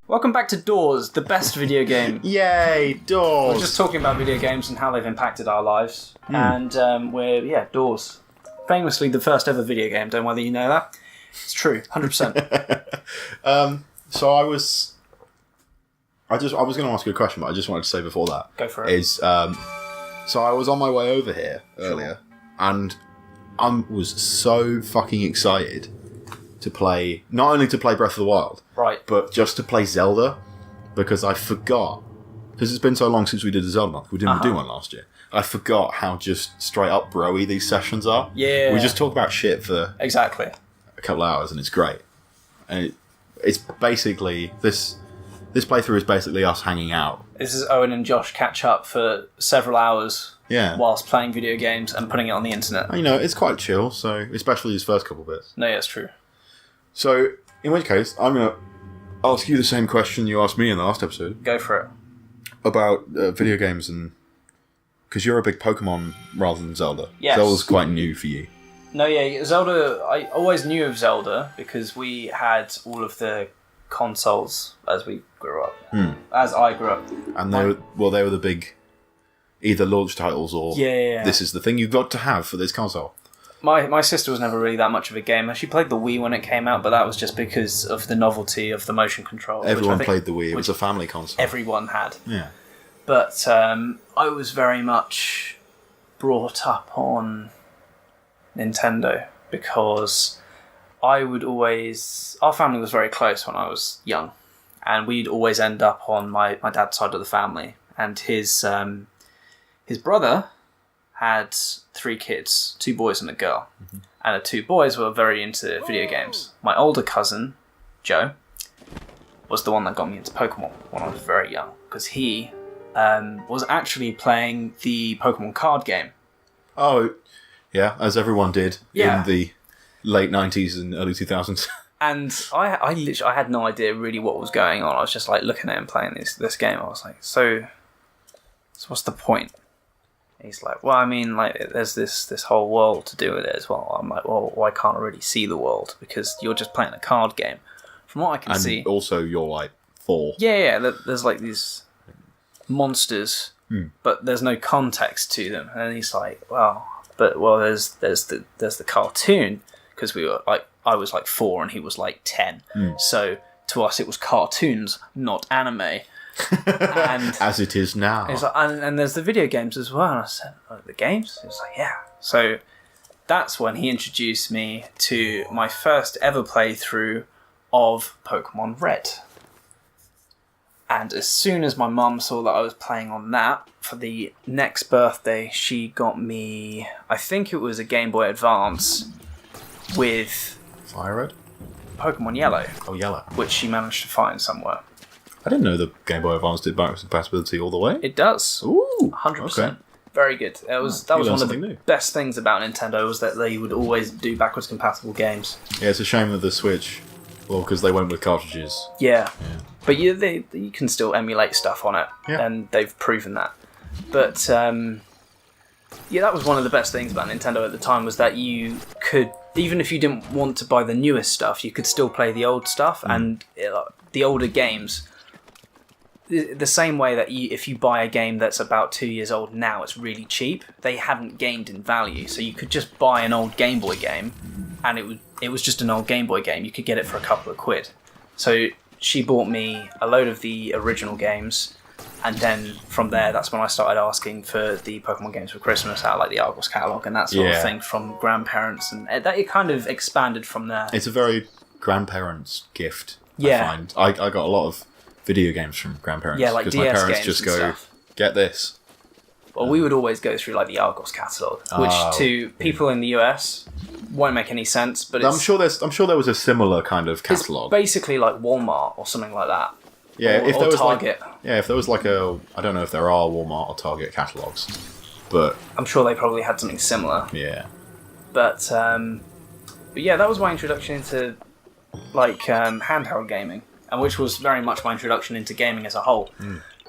Welcome back to Doors, the best video game. Yay, Doors! We're just talking about video games and how they've impacted our lives. And Doors. Famously the first ever video game, don't know whether you know that. It's true, 100%. So I was going to ask you a question, but I just wanted to say before that. Go for it. So I was on my way over here earlier, and I was so fucking excited to play, not only to play Breath of the Wild, right, but just to play Zelda, because I forgot, because it's been so long since we did a Zelda month, we didn't do one last year. I forgot how just straight up bro-y these sessions are. Yeah. We just talk about shit for exactly a couple of hours, and it's great. And it's basically, this playthrough is basically us hanging out. This is Owen and Josh catch up for several hours whilst playing video games and putting it on the internet. You know, it's quite chill, so especially these first couple bits. No, yeah, it's true. So, in which case, I'm going to ask you the same question you asked me in the last episode. Go for it. About video games, and because you're a big Pokemon rather than Zelda. Yes. Zelda's quite new for you. No, yeah, Zelda, I always knew of Zelda because we had all of the consoles as we grew up. As I grew up. And they were the big either launch titles or this is the thing you've got to have for this console. My sister was never really that much of a gamer. She played the Wii when it came out, but that was just because of the novelty of the motion control. Everyone played the Wii. It was a family console. Everyone had. Yeah. But I was very much brought up on Nintendo because our family was very close when I was young, and we'd always end up on my dad's side of the family, and his brother had 3 kids, 2 boys and a girl, and the 2 boys were very into video games. My older cousin, Joe, was the one that got me into Pokemon when I was very young, because he was actually playing the Pokemon card game. Oh, yeah, as everyone did in the late 90s and early 2000s. And I literally had no idea really what was going on. I was just like looking at him playing this game. I was like, so what's the point? He's like, well, I mean, like, there's this whole world to do with it as well. I'm like, well, I can't really see the world because you're just playing a card game. From what I can see... And also you're like 4. Yeah, there's like these monsters, but there's no context to them. And then he's like, there's the cartoon, because we were like, I was like 4 and he was like 10. So to us it was cartoons, not anime. And as it is now. It's like, and there's the video games as well. And I said, the games? He was like, yeah. So that's when he introduced me to my first ever playthrough of Pokemon Red. And as soon as my mum saw that I was playing on that, for the next birthday, she got me, I think it was a Game Boy Advance with... Fire Red? Pokemon Yellow. Oh, Yellow. Which she managed to find somewhere. I didn't know the Game Boy Advance did backwards compatibility all the way. It does. Ooh, 100%. Okay. Very good. That was one of the best things about Nintendo, was that they would always do backwards compatible games. Yeah, it's a shame that the Switch, because they went with cartridges. Yeah. But you can still emulate stuff on it, and they've proven that. But that was one of the best things about Nintendo at the time, was that you could, even if you didn't want to buy the newest stuff, you could still play the old stuff, and the older games. The same way that if you buy a game that's about 2 years old now, it's really cheap. They haven't gained in value, so you could just buy an old Game Boy game, and it was just an old Game Boy game. You could get it for a couple of quid. So she bought me a load of the original games, and then from there, that's when I started asking for the Pokemon games for Christmas out, like the Argos catalogue and that sort of thing, from grandparents, and it kind of expanded from there. It's a very grandparents' gift. Yeah, I find I got a lot of video games from grandparents. Yeah, like DS my parents games just and go, stuff. Get this. Well, we would always go through like the Argos catalogue, which to people in the US won't make any sense. But I'm sure there was a similar kind of catalogue. It's basically like Walmart or something like that. Yeah, if there was Target. If there was like I don't know if there are Walmart or Target catalogues, but I'm sure they probably had something similar. Yeah. But yeah, that was my introduction into like handheld gaming, and which was very much my introduction into gaming as a whole.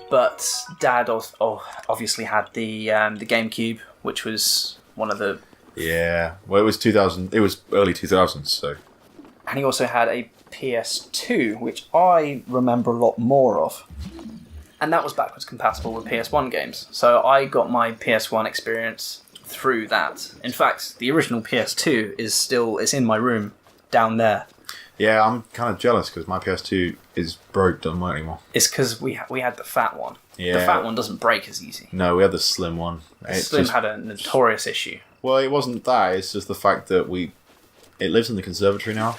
But Dad obviously had the GameCube, which was one of the... Yeah, well, it was 2000. It was early 2000s, so... And he also had a PS2, which I remember a lot more of. And that was backwards compatible with PS1 games. So I got my PS1 experience through that. In fact, the original PS2 it's in my room down there. Yeah, I'm kind of jealous because my PS2 is broke, doesn't work anymore. It's because we had the fat one. Yeah. The fat one doesn't break as easy. No, we had the slim one. The slim had a notorious issue. Well, it wasn't that. It's just the fact that it lives in the conservatory now.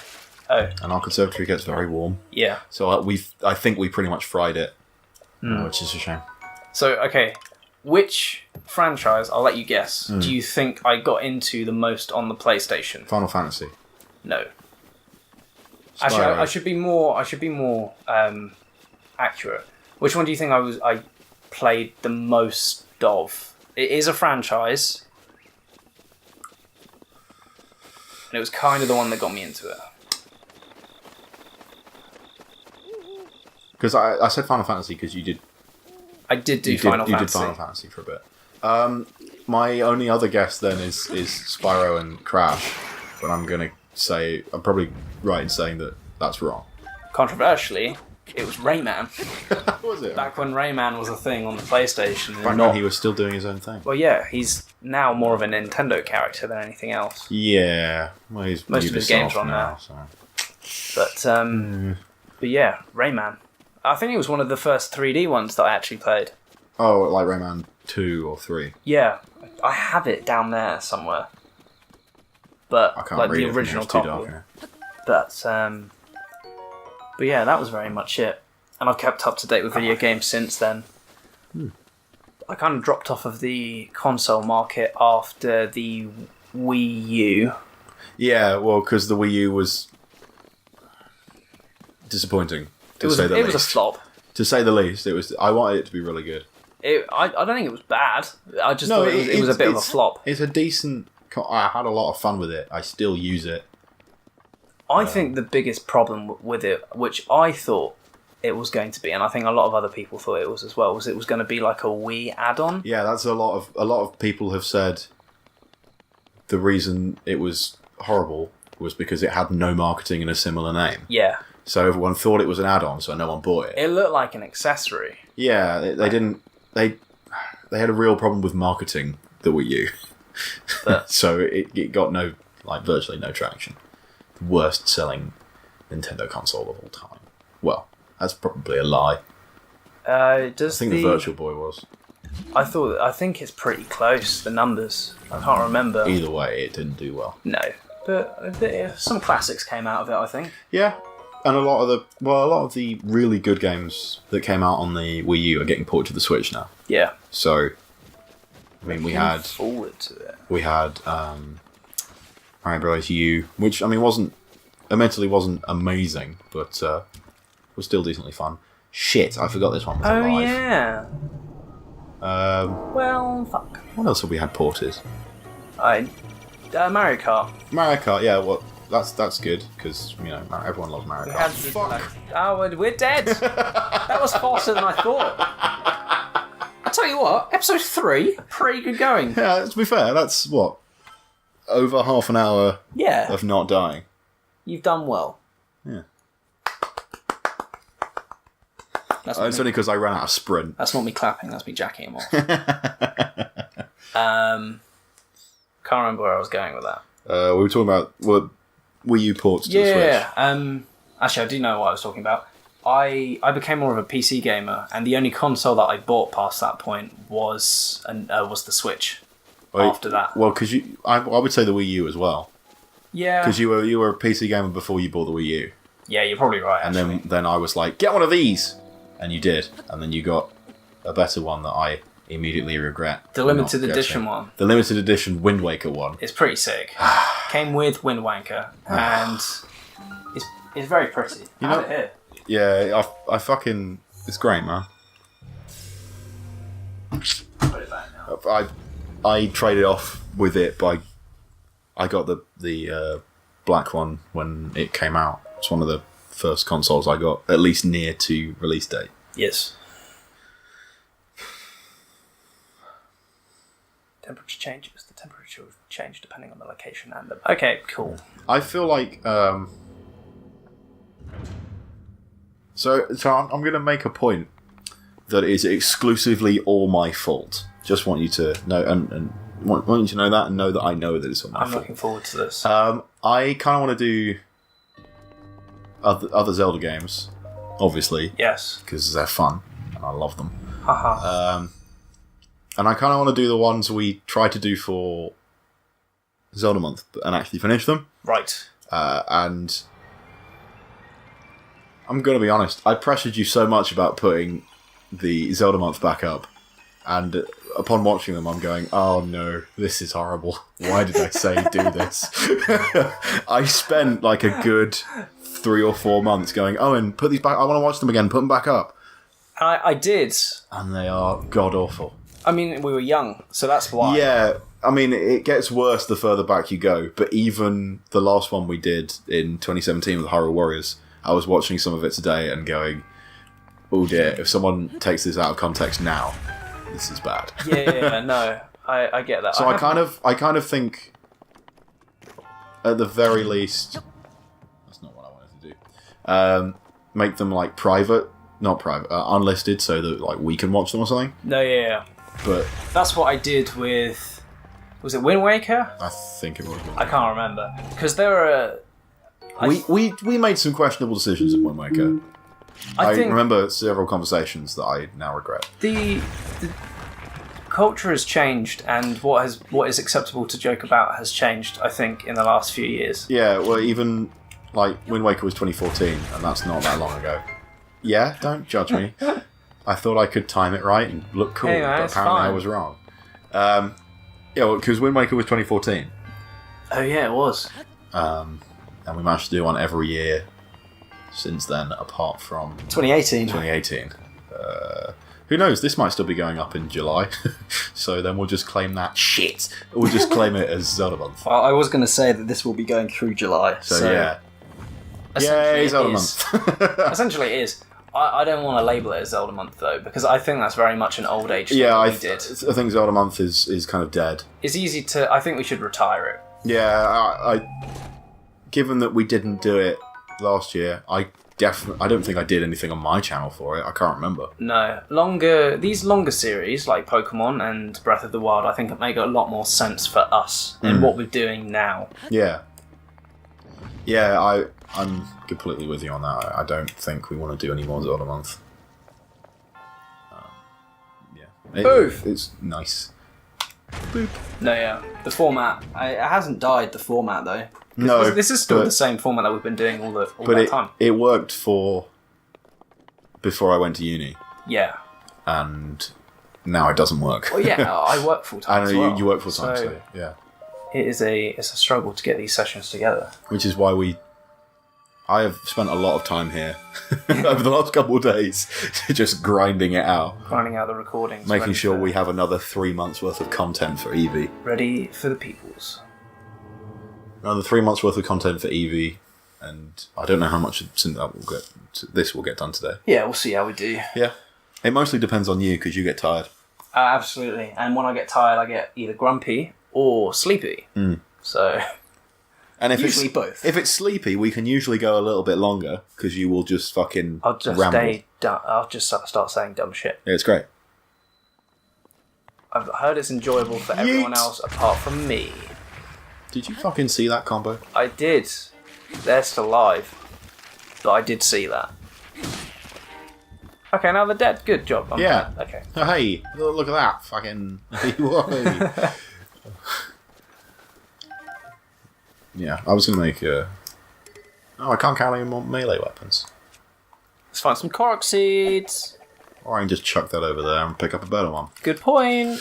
Oh. And our conservatory gets very warm. Yeah. So I think we pretty much fried it, which is a shame. So, okay, which franchise, I'll let you guess, do you think I got into the most on the PlayStation? Final Fantasy. No. Spyro. Actually, I should be more accurate. Which one do you think I played the most of? It is a franchise. And it was kind of the one that got me into it. Because I said Final Fantasy because you did... I did do Final Fantasy. You did Final Fantasy for a bit. My only other guess then is Spyro and Crash. But I'm going to say... I'm probably right in saying that that's wrong. Controversially, it was Rayman. Was it? Back when Rayman was a thing on the PlayStation. Back when he was still doing his own thing. Well, yeah, he's now more of a Nintendo character than anything else. Yeah. Well, he's Most of his games are on there. So. But yeah, Rayman. I think it was one of the first 3D ones that I actually played. Oh, like Rayman 2 or 3? Yeah, I have it down there somewhere. But I can't like read the it original from here, copy. it's too dark here. But yeah, that was very much it. And I've kept up to date with video games since then. I kind of dropped off of the console market after the Wii U. Yeah, well, because the Wii U was disappointing, to It say the least. was a flop. To say the least, I wanted it to be really good. I don't think it was bad. I just thought it was a bit of a flop. It's a decent... I had a lot of fun with it. I still use it. I think the biggest problem with it, which I thought it was going to be, and I think a lot of other people thought it was as well, was it was going to be like a Wii add-on. Yeah, that's a lot of people have said the reason it was horrible was because it had no marketing and a similar name. Yeah. So everyone thought it was an add-on, so no one bought it. It looked like an accessory. Yeah, they didn't... They had a real problem with marketing the Wii U. But so it got virtually no traction. The worst selling Nintendo console of all time. Well, that's probably a lie. I think the Virtual Boy was. I think it's pretty close, the numbers. I can't remember. Either way, it didn't do well. No. But some classics came out of it, I think. Yeah. And a lot of the really good games that came out on the Wii U are getting ported to the Switch now. Yeah. So, I mean, we had forward to it. We had Mario Bros. U, which admittedly wasn't amazing, but was still decently fun. Shit, I forgot this one was alive. Oh yeah. Well, fuck. What else have we had ported? Mario Kart. Mario Kart, yeah. Well, that's good because everyone loves Mario Kart. Fuck. We're dead. That was faster than I thought. I tell you what, episode 3, pretty good going. Yeah, to be fair, that's what over half an hour. Yeah. Of not dying. You've done well. Yeah. It's only because I ran out of sprint. That's not me clapping. That's me jacking him off. Can't remember where I was going with that. We were talking about Wii U ports to the Switch. Yeah. Actually, I do know what I was talking about. I became more of a PC gamer, and the only console that I bought past that point was the Switch. After that, well, because I would say the Wii U as well. Yeah, because you were a PC gamer before you bought the Wii U. Yeah, you're probably right. And then I was like, get one of these, and you did, and then you got a better one that I immediately regret. The limited edition one. The limited edition Wind Waker one. It's pretty sick. Came with Wind Waker, and it's very pretty. I have it here. Yeah, I fucking... It's great, man. Put it back now. I traded off with it by... I got the black one when it came out. It's one of the first consoles I got, at least near to release date. Yes. Temperature changes. The temperature will change depending on the location and the... Okay, cool. I feel like... So I'm going to make a point that is exclusively all my fault. Just want you to know, and want you to know that, and know that I know that it's all my fault. I'm looking forward to this. I kind of want to do other Zelda games, obviously. Yes. Because they're fun, and I love them. Haha. And I kind of want to do the ones we tried to do for Zelda Month, and actually finish them. Right. And I'm going to be honest, I pressured you so much about putting the Zelda Month back up, and upon watching them I'm going, oh no, this is horrible. Why did I say do this? I spent like a good 3 or 4 months going, Owen, put these back, I want to watch them again, put them back up. I did. And they are god-awful. I mean, we were young, so that's why. Yeah, I mean, it gets worse the further back you go, but even the last one we did in 2017 with Hyrule Warriors, I was watching some of it today and going, oh dear, if someone takes this out of context now, this is bad. Yeah, no, I get that. So I kind of think, at the very least, that's not what I wanted to do. Make them like unlisted, so that like we can watch them or something. No, yeah. But that's what I did with. Was it Wind Waker? I think it was. I can't remember because there were. We made some questionable decisions at Wind Waker. I think remember several conversations that I now regret. The culture has changed, and what is acceptable to joke about has changed. I think in the last few years. Yeah, well, even like Wind Waker was 2014, and that's not that long ago. Yeah, don't judge me. I thought I could time it right and look cool, hey, but apparently I was wrong. Yeah, well, because Wind Waker was 2014. Oh yeah, it was. And we managed to do one every year since then, apart from 2018. Who knows? This might still be going up in July, so then we'll just claim that shit. We'll just claim it as Zelda Month. Well, I was going to say that this will be going through July. So yeah, yay, Zelda Month. Essentially, it is. I don't want to label it as Zelda Month though, because I think that's very much an old age thing. Yeah, I did. I think Zelda Month is kind of dead. It's easy to. I think we should retire it. Yeah, I given that we didn't do it last year, I don't think I did anything on my channel for it. I can't remember. No, these longer series like Pokemon and Breath of the Wild, I think it make a lot more sense for us in what we're doing now. Yeah, I'm completely with you on that. I don't think we want to do any more Zelda Month. It's nice. Boop. No, yeah, the format. It hasn't died. The format though. No, this is still the same format that we've been doing all that time. It worked for before I went to uni. Yeah. And now it doesn't work. Well, yeah, I work full time. I know you work full time, so yeah. It's a struggle to get these sessions together. Which is why I have spent a lot of time here over the last couple of days just grinding it out. Grinding out the recordings. Making sure we have another 3 months worth of content for Eevee. Ready for the peoples. Another 3 months worth of content for Eevee, and I don't know how much this will get done today. Yeah, we'll see how we do. Yeah. It mostly depends on you, because you get tired. Absolutely. And when I get tired, I get either grumpy or sleepy. So... And if usually both. If it's sleepy, we can usually go a little bit longer because you will just fucking ramble. I'll just start saying dumb shit. Yeah, it's great. I've heard it's enjoyable for everyone else apart from me. Did you fucking see that combo? I did. They're still alive, but I did see that. Okay, now they're dead. Good job. I'm yeah. glad. Okay. Oh, hey, look at that. Fucking... Yeah, I was going to make a... Oh, I can't count any more melee weapons. Let's find some Korok seeds. Or I can just chuck that over there and pick up a better one. Good point.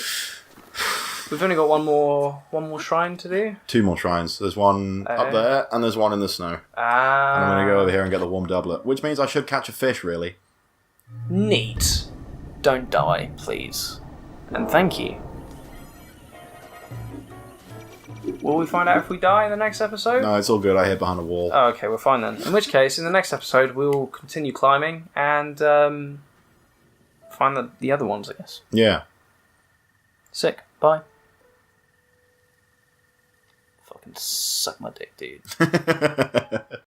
We've only got one more shrine to do. 2 more shrines. There's one up there, and there's one in the snow. And I'm going to go over here and get the warm doublet, which means I should catch a fish, really. Neat. Don't die, please. And thank you. Will we find out if we die in the next episode? No, it's all good. I hid behind a wall. Oh, okay, we're fine then. In which case, in the next episode, we'll continue climbing and find the other ones, I guess. Yeah. Sick. Bye. Fucking suck my dick, dude.